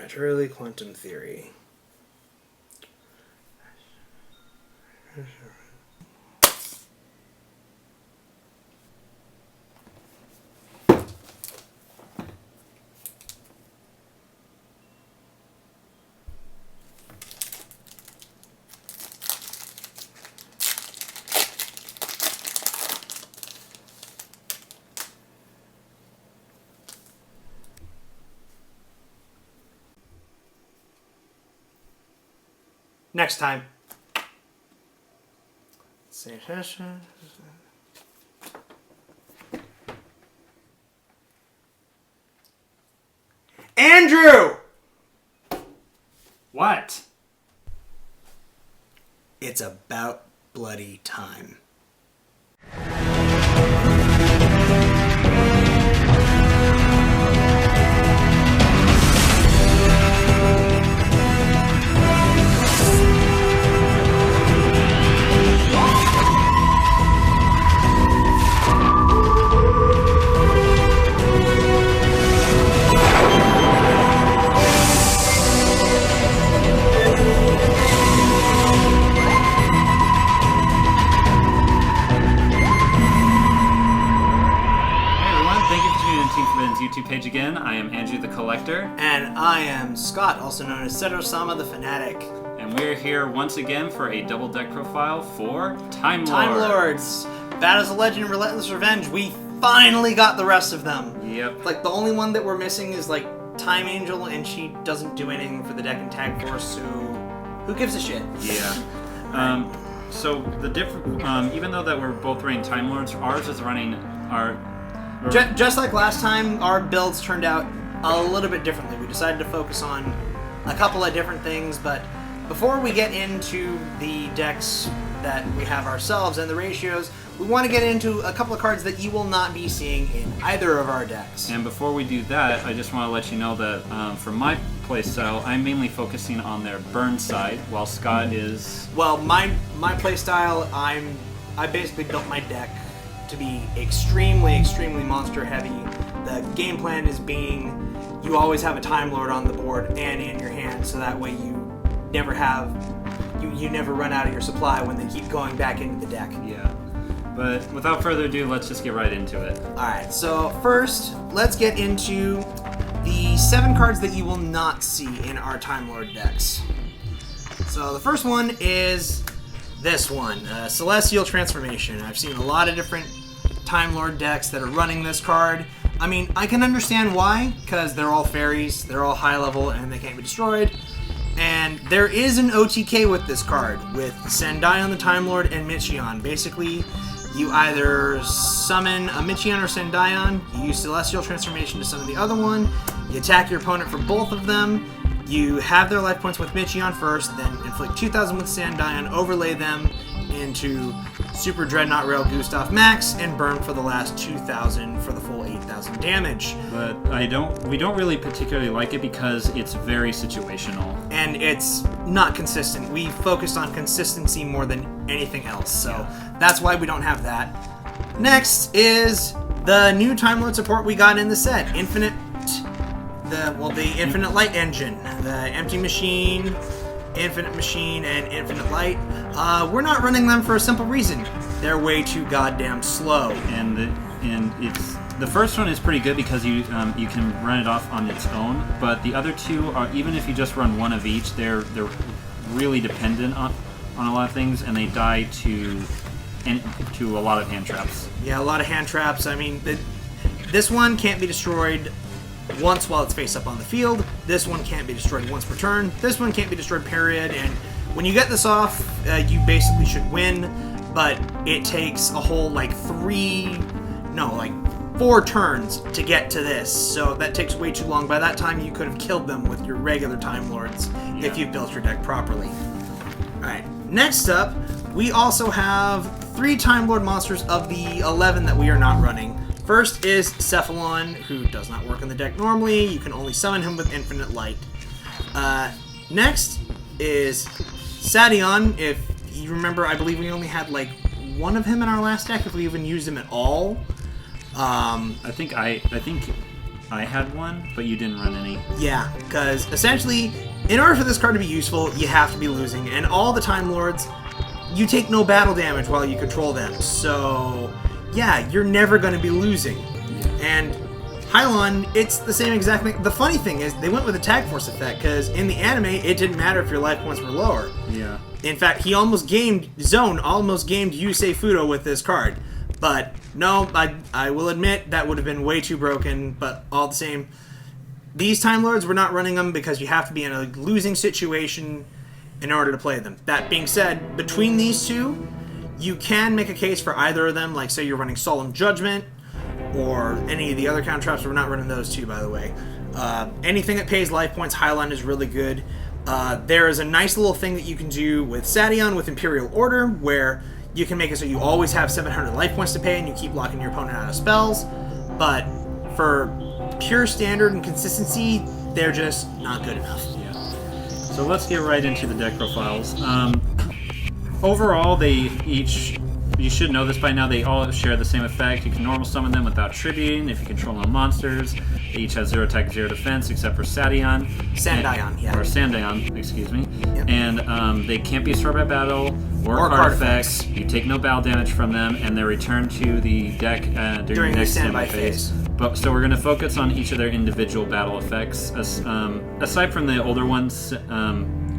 Naturally quantum theory. Next time. Andrew! What? It's about bloody time. YouTube page again. I am Andrew the Collector. And I am Scott, also known as Seto-sama the Fanatic. And we're here once again for a double deck profile for Timelords. Timelords! Bad as a Legend, Relentless Revenge. We finally got the rest of them. Yep. Like, the only one that we're missing is, like, Time Angel, and she doesn't do anything for the deck in Tag Force, so who gives a shit? Yeah. So, the different, even though that we're both running Timelords, ours is running our... Just like last time, our builds turned out a little bit differently. We decided to focus on a couple of different things, but before we get into the decks that we have ourselves and the ratios, we want to get into a couple of cards that you will not be seeing in either of our decks. And before we do that, I just want to let you know that for my playstyle, I'm mainly focusing on their burn side, while Scott is... Well, my playstyle, I basically built my deck to be extremely, extremely monster heavy. The game plan is being you always have a Time Lord on the board and in your hand, so that way you never have you never run out of your supply when they keep going back into the deck. Yeah. But without further ado, let's just get right into it. Alright, so first, let's get into the 7 cards that you will not see in our Time Lord decks. So the first one is this one, Celestial Transformation. I've seen a lot of different Time Lord decks that are running this card. I mean, I can understand why, because they're all fairies, they're all high level, and they can't be destroyed. And there is an OTK with this card, with Sendai on the Time Lord and Michion. Basically, you either summon a Michion or Sendaion, you use Celestial Transformation to summon the other one, you attack your opponent for both of them, you have their life points with Michion first, then inflict 2,000 with Sendaion, overlay them into Super Dreadnought Rail Gustav Max, and burn for the last 2,000 for the full 8,000 damage. But we don't really particularly like it because it's very situational. And it's not consistent. We focused on consistency more than anything else, so that's why we don't have that. Next is the new Time Lord support we got in the set, the Infinite Light Engine, the Empty Machine, Infinite Machine, and Infinite Light. We're not running them for a simple reason. They're way too goddamn slow. And it's the first one is pretty good because you can run it off on its own, but the other two are, even if you just run one of each, they're really dependent on a lot of things, and they die to a lot of hand traps. Yeah, a lot of hand traps. I mean, this one can't be destroyed once while it's face up on the field. This one can't be destroyed once per turn. This one can't be destroyed, period. And when you get this off, you basically should win, but it takes a whole, 4 turns to get to this, so that takes way too long. By that time, you could have killed them with your regular Time Lords if you built your deck properly. Alright, next up, we also have 3 Time Lord monsters of the 11 that we are not running. First is Cephalon, who does not work in the deck normally. You can only summon him with Infinite Light. Next is Sadion. If you remember, I believe we only had one of him in our last deck, if we even used him at all. I think I had one, but you didn't run any. Yeah, because essentially, in order for this card to be useful, you have to be losing. And all the Time Lords, you take no battle damage while you control them. So, yeah, you're never going to be losing. And Hylon, it's the same exact thing. The funny thing is, they went with Attack Force effect, because in the anime, it didn't matter if your life points were lower. Yeah. In fact, Zone almost gamed Yusei Fudo with this card. But no, I will admit that would have been way too broken, but all the same, these Time Lords, we're not running them because you have to be in a losing situation in order to play them. That being said, between these two, you can make a case for either of them, like say you're running Solemn Judgment, or any of the other counter traps. We're not running those two, by the way. Anything that pays life points, Hylon is really good. There is a nice little thing that you can do with Sadeon with Imperial Order, where you can make it so you always have 700 life points to pay and you keep locking your opponent out of spells. But for pure standard and consistency, they're just not good enough. Yeah. So let's get right into the deck profiles. Overall, they each, you should know this by now, they all share the same effect. You can normal summon them without tributing if you control no monsters. They each have 0 attack, 0 defense, except for Sandion, excuse me. Yep. And they can't be destroyed by battle or card effects. You take no battle damage from them, and they're returned to the deck during the next standby phase. So we're going to focus on each of their individual battle effects. Aside from the older ones,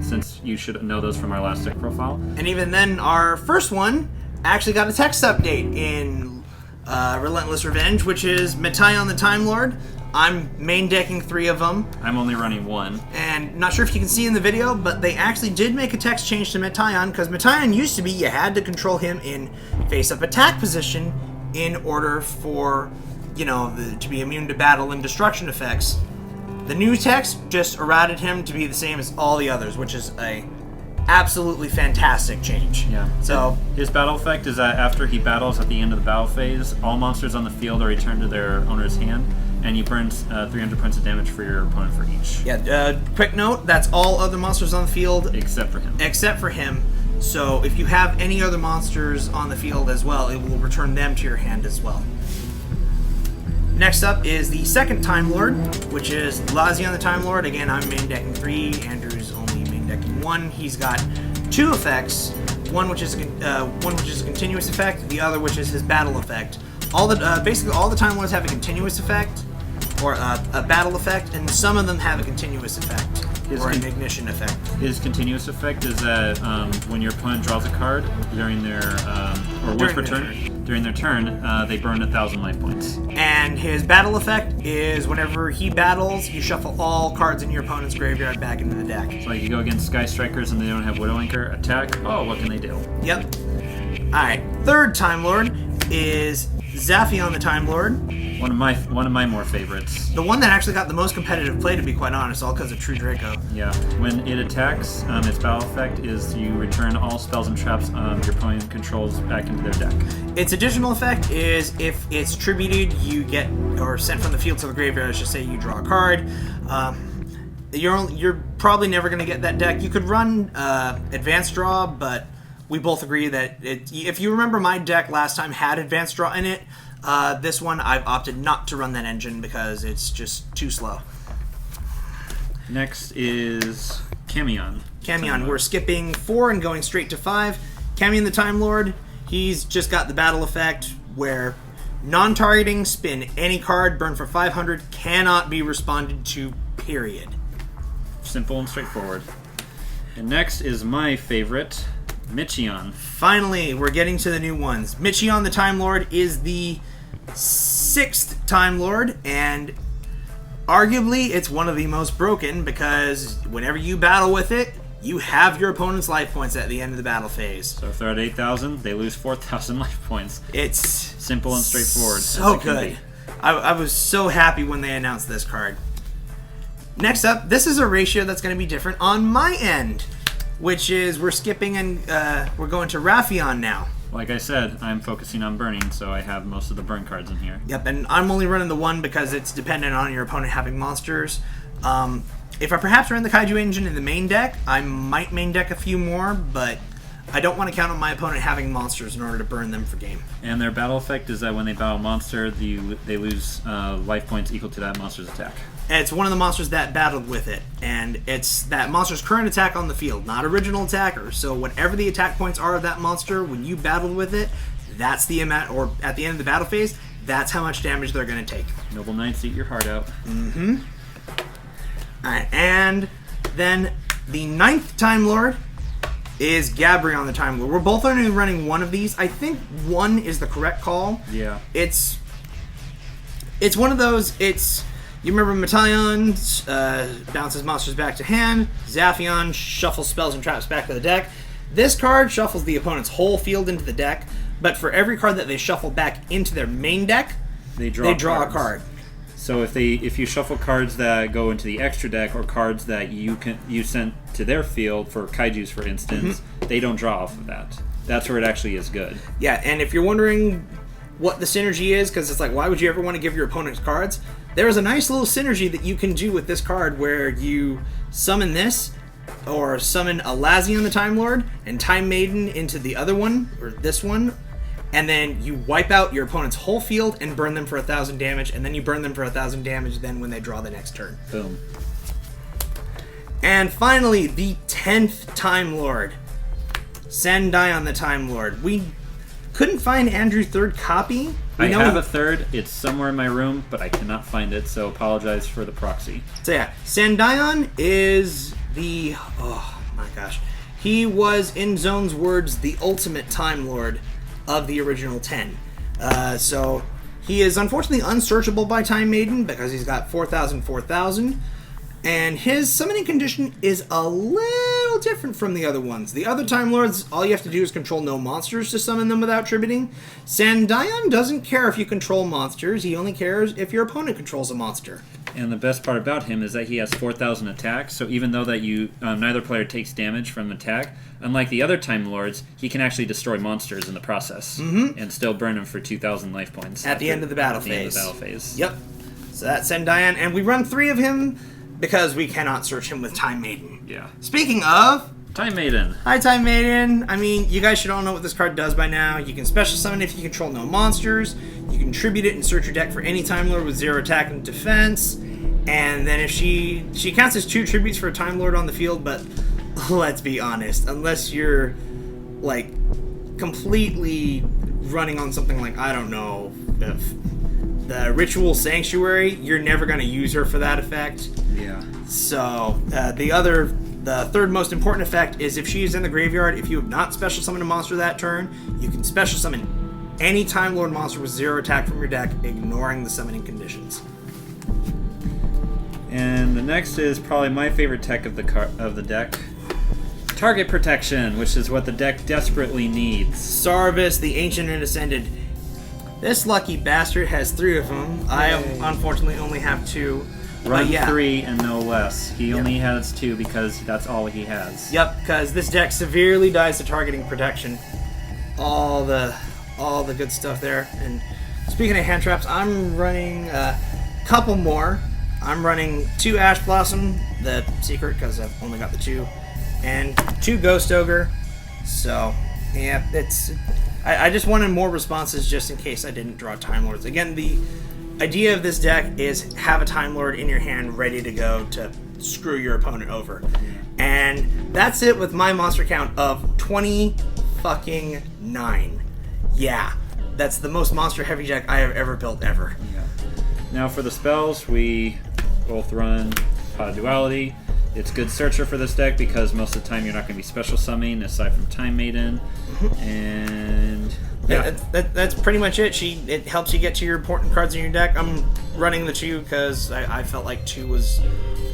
since you should know those from our last deck profile. And even then, our first one actually got a text update in Relentless Revenge, which is Metaion the Time Lord. I'm main decking 3 of them. I'm only running 1. And not sure if you can see in the video, but they actually did make a text change to Metaion, because Metaion used to be you had to control him in face-up attack position in order for, to be immune to battle and destruction effects. The new text just errated him to be the same as all the others, which is a absolutely fantastic change. Yeah. So his battle effect is that after he battles at the end of the battle phase, all monsters on the field are returned to their owner's hand, and you burn 300 points of damage for your opponent for each. Yeah. Quick note: that's all other monsters on the field except for him. So if you have any other monsters on the field as well, it will return them to your hand as well. Next up is the second Time Lord, which is Lazion the Time Lord. Again, I'm main decking 3. Andrew's only main decking 1. He's got 2 effects. One which is a continuous effect. The other which is his battle effect. Basically all the Time Lords have a continuous effect, or a battle effect, and some of them have a continuous effect, or an ignition effect. His continuous effect is that when your opponent draws a card during their turn, they burn 1,000 life points. And his battle effect is whenever he battles, you shuffle all cards in your opponent's graveyard back into the deck. So like you go against Sky Strikers and they don't have Widow Anchor, attack. Oh, what can they do? Yep. Alright, third Time Lord is Zaphion the Time Lord. One of my more favorites. The one that actually got the most competitive play, to be quite honest, all because of True Draco. Yeah. When it attacks, its battle effect is you return all spells and traps your opponent controls back into their deck. Its additional effect is if it's tributed, you get, or sent from the field to the graveyard, let's just say you draw a card. You're probably never going to get that deck. You could run Advanced Draw, but we both agree that if you remember, my deck last time had Advanced Draw in it. This one, I've opted not to run that engine because it's just too slow. Next is Camion. We're skipping 4 and going straight to 5. Camion the Time Lord, he's just got the battle effect where non-targeting, spin any card, burn for 500, cannot be responded to, period. Simple and straightforward. And next is my favorite, Michion. Finally, we're getting to the new ones. Michion the Time Lord is the 6th Time Lord, and arguably it's one of the most broken because whenever you battle with it, you have your opponent's life points at the end of the battle phase. So if they're at 8,000, they lose 4,000 life points. It's simple and straightforward. So good. I was so happy when they announced this card. Next up, this is a ratio that's going to be different on my end, which is we're skipping and we're going to Raphion now. Like I said, I'm focusing on burning, so I have most of the burn cards in here. Yep, and I'm only running the 1 because it's dependent on your opponent having monsters. If I perhaps ran the Kaiju engine in the main deck, I might main deck a few more, but I don't want to count on my opponent having monsters in order to burn them for game. And their battle effect is that when they battle a monster, they lose life points equal to that monster's attack. And it's one of the monsters that battled with it, and it's that monster's current attack on the field, not original attacker. So whatever the attack points are of that monster, when you battled with it, that's the amount, or at the end of the battle phase, that's how much damage they're going to take. Noble Knights, eat your heart out. Mm-hmm. Alright, and then the 9th Time Lord is Gabrion the Time Lord. We're both only running one of these. I think one is the correct call. Yeah. It's one of those, you remember Metaion bounces monsters back to hand, Zaphion shuffles spells and traps back to the deck. This card shuffles the opponent's whole field into the deck, but for every card that they shuffle back into their main deck, they draw a card. So if you shuffle cards that go into the extra deck or cards that you sent to their field for kaijus, for instance, they don't draw off of that. That's where it actually is good. Yeah, and if you're wondering what the synergy is, because it's like, why would you ever want to give your opponent cards? There is a nice little synergy that you can do with this card where you summon this, or summon Elazion the Time Lord and Time Maiden into the other one, or this one, and then you wipe out your opponent's whole field and burn them for 1,000 damage, and then you burn them for 1,000 damage then when they draw the next turn. Boom. And finally, the 10th Time Lord, Sandion the Time Lord. We couldn't find Andrew's third copy. I have a third. It's somewhere in my room, but I cannot find it, so apologize for the proxy. So yeah, Sandion is the... oh my gosh. He was, in Zone's words, the ultimate Time Lord of the original 10. So he is unfortunately unsearchable by Time Maiden because he's got 4,000, 4,000. And his summoning condition is a little different from the other ones. The other Time Lords, all you have to do is control no monsters to summon them without tributing. Sandion doesn't care if you control monsters. He only cares if your opponent controls a monster. And the best part about him is that he has 4,000 attacks, so even though that neither player takes damage from attack, unlike the other Time Lords, he can actually destroy monsters in the process and still burn them for 2,000 life points. At the end of the battle phase. Yep. So that's Sandion, and we run 3 of him because we cannot search him with Time Maiden. Yeah. Speaking of... Time Maiden. Hi, Time Maiden. I mean, you guys should all know what this card does by now. You can special summon if you control no monsters. You can tribute it and search your deck for any Time Lord with 0 attack and defense. And then if she counts as 2 tributes for a Time Lord on the field, but let's be honest, unless you're, like, completely running on something like, I don't know, if the Ritual Sanctuary, you're never going to use her for that effect. Yeah. So, the third most important effect is if she is in the graveyard, if you have not special summoned a monster that turn, you can special summon any Time Lord monster with 0 attack from your deck, ignoring the summoning conditions. And the next is probably my favorite tech of the deck. Target protection, which is what the deck desperately needs. Sarvis, the Ancient and Ascended. This lucky bastard has 3 of them. I unfortunately only have 2. Run 3 and no less. He only has 2 because that's all he has. Yep, because this deck severely dies to targeting protection. All the good stuff there. And speaking of hand traps, I'm running a couple more. I'm running 2 Ash Blossom, the secret, because I've only got the 2, and 2 Ghost Ogre. So, yeah, I just wanted more responses just in case I didn't draw Time Lords. Again, the idea of this deck is have a Time Lord in your hand ready to go to screw your opponent over. And that's it with my monster count of 29. Yeah, that's the most monster heavy deck I have ever built ever. Yeah. Now for the spells, we both run Pot of Duality. It's good searcher for this deck because most of the time you're not going to be special summoning aside from Time Maiden. And yeah, that's pretty much it. It helps you get to your important cards in your deck. I'm running the 2 because I felt like 2 was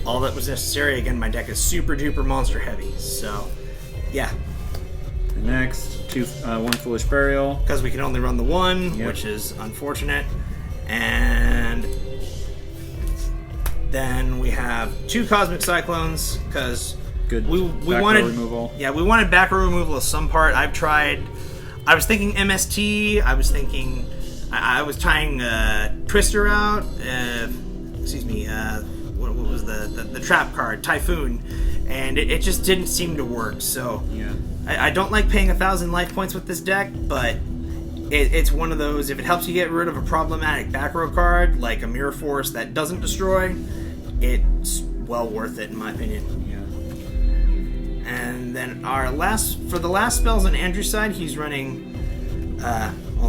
all that was necessary. Again, my deck is super duper monster heavy, so yeah. The next 1 Foolish Burial because we can only run the 1, which is unfortunate. And then we have 2 Cosmic Cyclones because we wanted removal. Yeah, we wanted back row removal of some part. I was thinking MST. I was thinking I was trying Twister out. What was the trap card? Typhoon. and it just didn't seem to work. So Yeah. I don't like paying 1,000 life points with this deck, but it's one of those, if it helps you get rid of a problematic back row card, like a Mirror Force that doesn't destroy, it's well worth it in my opinion. Yeah. And then for the last spells on Andrew's side, he's running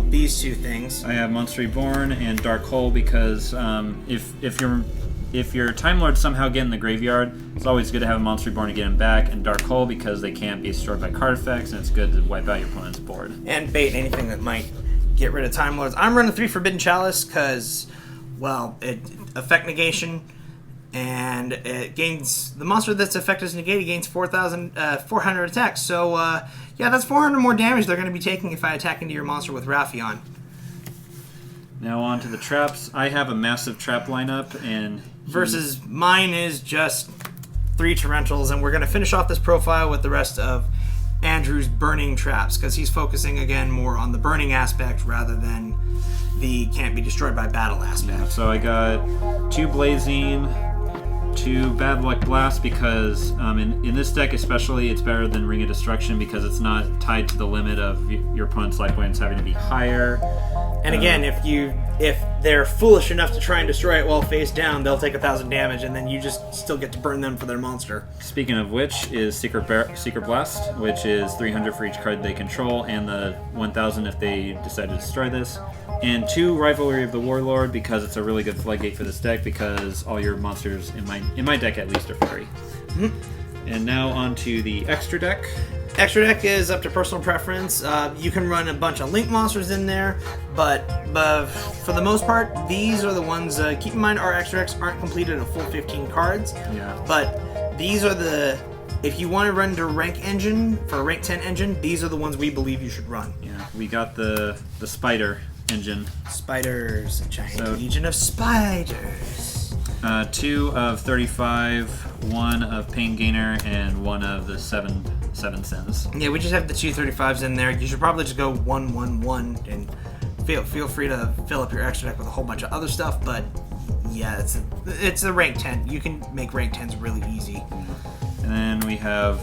these two things. I have Monster Reborn and Dark Hole because if your Time Lords somehow get in the graveyard, it's always good to have a Monster Reborn to get them back, and Dark Hole because they can't be destroyed by card effects, and it's good to wipe out your opponent's board. And bait anything that might get rid of Time Lords. I'm running 3 Forbidden Chalice because, well, it effect negation, and it gains the monster that's effect is negated gains 400 attacks. So yeah, that's 400 more damage they're going to be taking if I attack into your monster with Raffion. Now on to the traps. I have a massive trap lineup, and versus mine is just 3 Torrentials, and we're going to finish off this profile with the rest of Andrew's burning traps, because he's focusing again more on the burning aspect rather than the can't be destroyed by battle aspect. Yeah, so I got 2 Blazing, 2 Bad Luck Blast, because in this deck especially it's better than Ring of Destruction because it's not tied to the limit of your opponent's life points having to be higher. And again, if they're foolish enough to try and destroy it while face down, they'll take 1,000 damage, and then you just still get to burn them for their monster. Speaking of which, is Secret Blast, which is 300 for each card they control, and the 1,000 if they decide to destroy this. And 2 Rivalry of the Warlord because it's a really good floodgate for this deck because all your monsters in my deck at least are fairy. Mm-hmm. And now on to the extra deck. Extra deck is up to personal preference. You can run a bunch of link monsters in there, but for the most part, these are the ones. Keep in mind, our extra decks aren't completed a full 15 cards. Yeah. But these are the. If you want to run to rank engine for a rank 10 engine, these are the ones we believe you should run. Yeah. We got the Spider engine. Spiders, a giant legion of spiders. 2 of 35, 1 of Pain Gainer, and 1 of the 7 Sins. Yeah, we just have the 2 35s in there. You should probably just go 1 1 1 and feel free to fill up your extra deck with a whole bunch of other stuff. But yeah, it's a rank 10. You can make rank 10s really easy. And then we have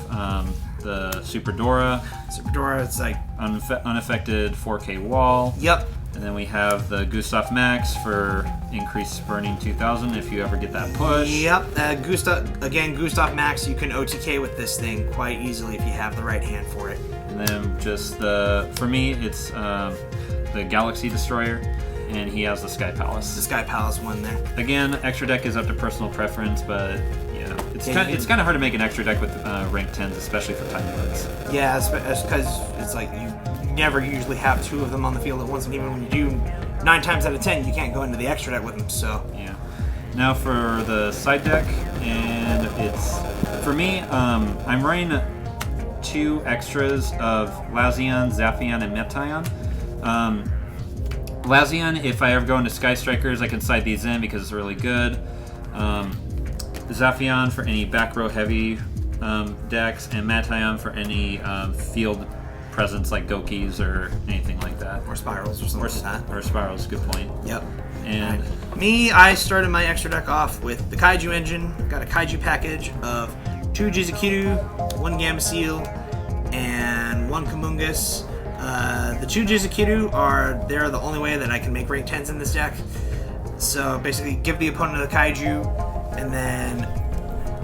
the Super Dora. Super Dora, it's like unaffected 4K wall. Yep. And then we have the Gustav Max for increased burning 2000 if you ever get that push. Yep. Gustav Max, you can OTK with this thing quite easily if you have the right hand for it. And then just for me, it's the Galaxy Destroyer, and he has the Sky Palace. The Sky Palace one there. Again, extra deck is up to personal preference, but yeah, it's kind of hard to make an extra deck with rank 10s, especially for Time Lords. Yeah, because it's like you never usually have 2 of them on the field at once, and even when you do, 9 times out of 10 you can't go into the extra deck with them. So yeah. Now for the side deck, and it's for me. I'm running 2 extras of Lazion, Zaphion, and Metion. Lazion, if I ever go into Sky Strikers, I can side these in because it's really good. Zaphion for any back row heavy decks, and Metion for any field presence like Gokis or anything like that. Or Spirals or something like that. Or Spirals, good point. Yep. And me, I started my extra deck off with the Kaiju engine. Got a Kaiju package of 2 Jizukiru, 1 Gameciel, and 1 Kamungus. The 2 Jizukiru they're the only way that I can make rank 10s in this deck. So basically give the opponent the Kaiju, and then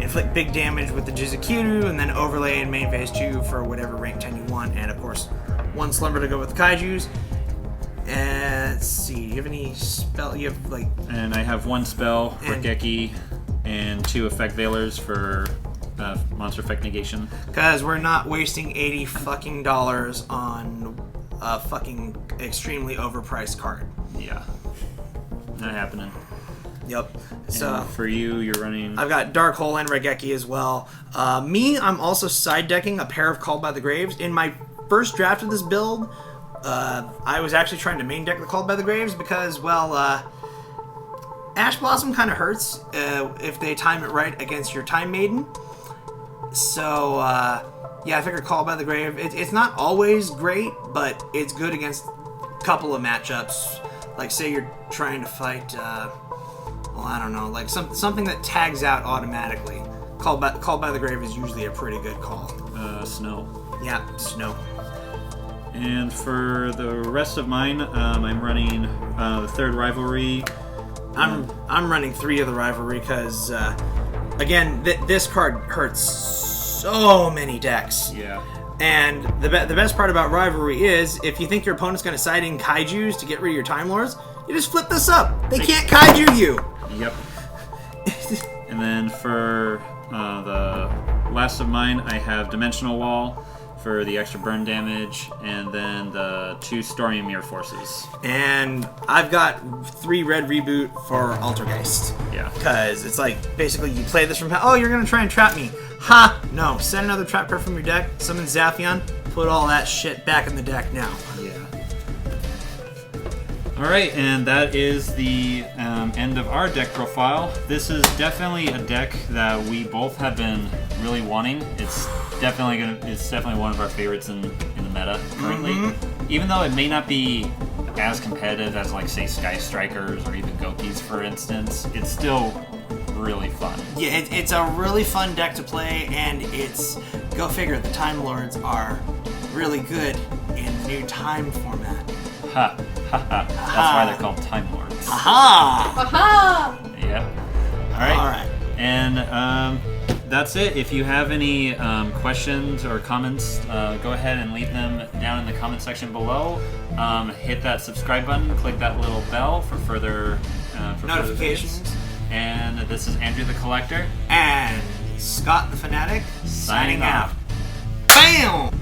inflict big damage with the Jizukiru, and then overlay in main phase 2 for whatever rank 10 you want, and of course 1 Slumber to go with the Kaijus. And let's see, do you have any spell? You have like. And I have 1 spell for Geki, and 2 effect veilers for monster effect negation. Because we're not wasting $80 fucking on a fucking extremely overpriced card. Yeah, not happening. Yep. And so for you, you're running. I've got Dark Hole and Regeki as well. I'm also side decking a pair of Called by the Graves. In my first draft of this build, I was actually trying to main deck the Called by the Graves because, well, Ash Blossom kind of hurts if they time it right against your Time Maiden. So, yeah, I figured Called by the Grave. It's not always great, but it's good against a couple of matchups. Like, say you're trying to fight, well, I don't know, like something that tags out automatically. Called by the Grave is usually a pretty good call. Snow. Yeah, Snow. And for the rest of mine, I'm running the third rivalry. I'm running 3 of the rivalry because, again, this card hurts so many decks. Yeah. And the best part about rivalry is if you think your opponent's going to side in kaijus to get rid of your Time Lords, you just flip this up. They can't kaiju you. Yep. And then for the last of mine, I have Dimensional Wall for the extra burn damage, and then the 2 Stormy Mirror Forces. And I've got 3 red reboot for Altergeist. Yeah. Because it's like, basically, you play this from... Oh, you're going to try and trap me. Ha! No. Send another trap card from your deck, summon Zaphion, put all that shit back in the deck now. Yeah. Alright, and that is the end of our deck profile. This is definitely a deck that we both have been really wanting. It's definitely one of our favorites in the meta currently. Mm-hmm. Even though it may not be as competitive as, like, say, Sky Strikers or even Gokis, for instance, it's still really fun. Yeah, it's a really fun deck to play, and it's, go figure, the Time Lords are really good in the new time format. Ha, ha, ha. That's why they're called Timelords. Aha! Aha! Yep. All right. And that's it. If you have any questions or comments, go ahead and leave them down in the comment section below. Hit that subscribe button, click that little bell for further notifications. And this is Andrew the Collector. And Scott the Fanatic Signing off. BAM!